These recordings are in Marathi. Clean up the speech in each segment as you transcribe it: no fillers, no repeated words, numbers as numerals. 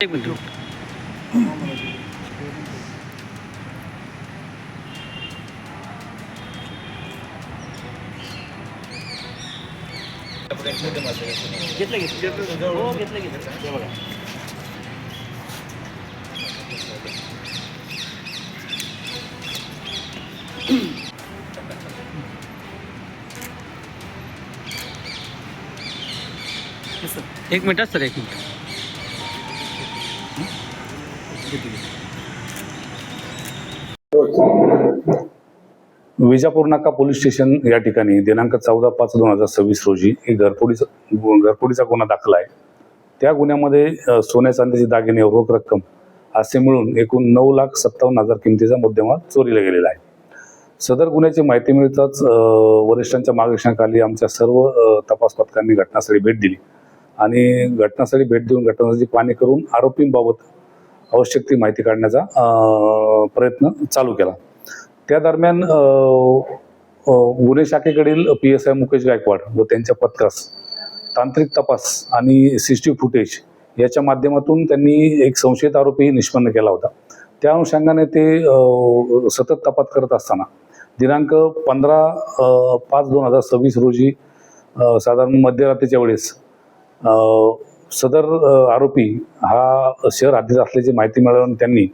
एक मिनिट. एक मिनिट सर, एक मिनिट. विजापूर नाका पोलीस स्टेशन या ठिकाणी दिनांक 14/5/2026 रोजी एक घरफोडीचा गुन्हा दाखल आहे. त्या गुन्ह्यामध्ये सोन्या चांदीचे दागिने रोख रक्कम असे मिळून एकूण 9,57,000 किमतीचा मुद्देमाल चोरीला गेलेला आहे. सदर गुन्ह्याची माहिती मिळताच वरिष्ठांच्या मार्गदर्शनाखाली आमच्या सर्व तपास पथकांनी घटनास्थळी भेट दिली आणि घटनास्थळी भेट देऊन घटनास्थळाची पाहणी करून आरोपींबाबत आवश्यक ती माहिती काढण्याचा प्रयत्न चालू केला. त्या दरम्यान गुन्हे शाखेकडील PSI मुकेश गायकवाड व त्यांच्या पथकास तांत्रिक तपास आणि CCTV फुटेज याच्या माध्यमातून त्यांनी एक संशयित आरोपी निष्पन्न केला होता. त्या अनुषंगाने ते सतत तपास करत असताना दिनांक 15/5/2026 रोजी साधारण मध्यरात्रीच्या वेळेस सदर आरोपी हा शहर हद्दीत असल्याची माहिती मिळाल्याने त्यांनी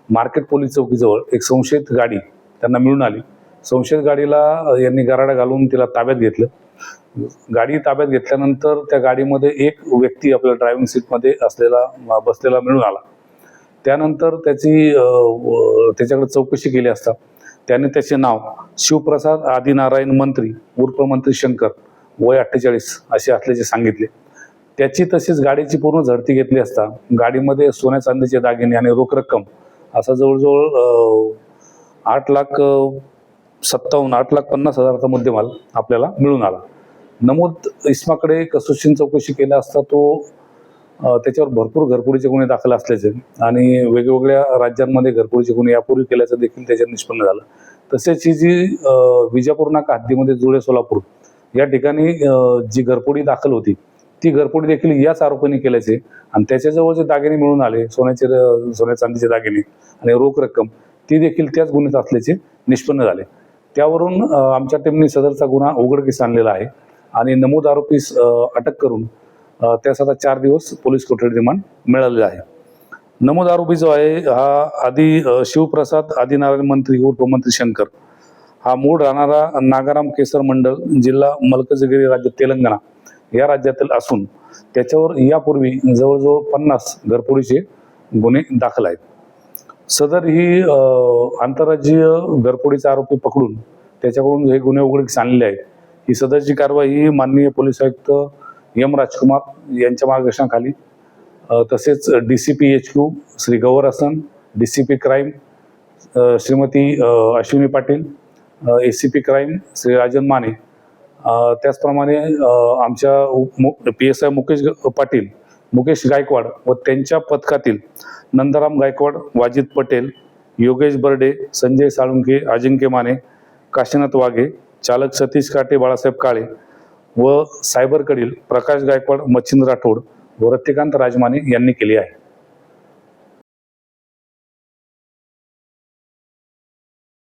मार्केट पोलीस चौकीजवळ एक संशयित गाडी त्यांना मिळून आली. संशयित गाडीला यांनी गराडा घालून तिला ताब्यात घेतलं. गाडी ताब्यात घेतल्यानंतर त्या गाडीमध्ये एक व्यक्ती आपल्या ड्रायव्हिंग सीटमध्ये बसलेला मिळून आला. त्यानंतर त्याच्याकडे चौकशी केली असता त्याने त्याचे नाव शिवप्रसाद आदिनारायण मंत्री उर्फ मंत्री शंकर वय 48 असे असल्याचे सांगितले. त्याची तशीच गाडीची पूर्ण झडती घेतली असता गाडीमध्ये सोन्या चांदीचे दागिने आणि रोख रक्कम असा जवळजवळ 8,50,000चा मुद्देमाल आपल्याला मिळून आला. नमूद इस्माकडे कसोशीने चौकशी केल्या असता त्याच्यावर भरपूर घरफोडीचे गुन्हे दाखल असल्याचे आणि वेगवेगळ्या राज्यांमध्ये घरफोडीचे गुन्हे यापूर्वी केल्याचं देखील त्याच्यात निष्पन्न झालं. तसेच ही जी विजापूर नाका हद्दीमध्ये जुळे सोलापूर या ठिकाणी जी घरफोडी दाखल होती ती घरफोडी देखील याच आरोपीने केल्याचे आणि त्याच्याजवळ जे दागिने मिळून आले सोन्या चांदीचे दागिने आणि रोख रक्कम ती देखील त्याच गुन्ह्यात असल्याचे निष्पन्न झाले. त्यावरून आमच्या टीमने सदरचा गुन्हा उघडकीस आणलेला आहे आणि नमूद आरोपीस अटक करून त्यास आता 4 दिवस पोलीस कोठडी रिमांड मिळालेला आहे. नमूद आरोपी जो आहे हा शिवप्रसाद आदिनारायण मंत्री उर्फ मंत्री शंकर हा मूळ राहणारा नागाराम केसर मंडल जिल्हा मलकजगिरी राज्य तेलंगणा या राज्यातील असून त्याच्यावर यापूर्वी जवळजवळ 50 घरफोडीचे गुन्हे दाखल आहेत. सदर ही आंतरराज्यीय घरफोडीचा आरोपी पकडून त्याच्याकडून हे गुन्हे उघडकीस आणलेले आहेत. ही सदरची कारवाई माननीय पोलीस आयुक्त M राजकुमार यांच्या मार्गदर्शनाखाली तसेच DCP HQ Shri Gaur Hasan, DCP crime Shrimati Ashwini Patil, ACP crime Shri Rajan Mane, त्याचप्रमाणे आमच्या PSI मुकेश गायकवाड व त्यांच्या पथकातील नंदाराम गायकवाड, वाजिद पटेल, योगेश बर्डे, संजय साळुंके, अजिंक्य माने, काशीनाथ वाघे, चालक सतीश काटे, बाळासाहेब काळे व सायबरकडील प्रकाश गायकवाड, मच्छिंद्र राठोड व रतिकांत राजमाने यांनी केली आहे.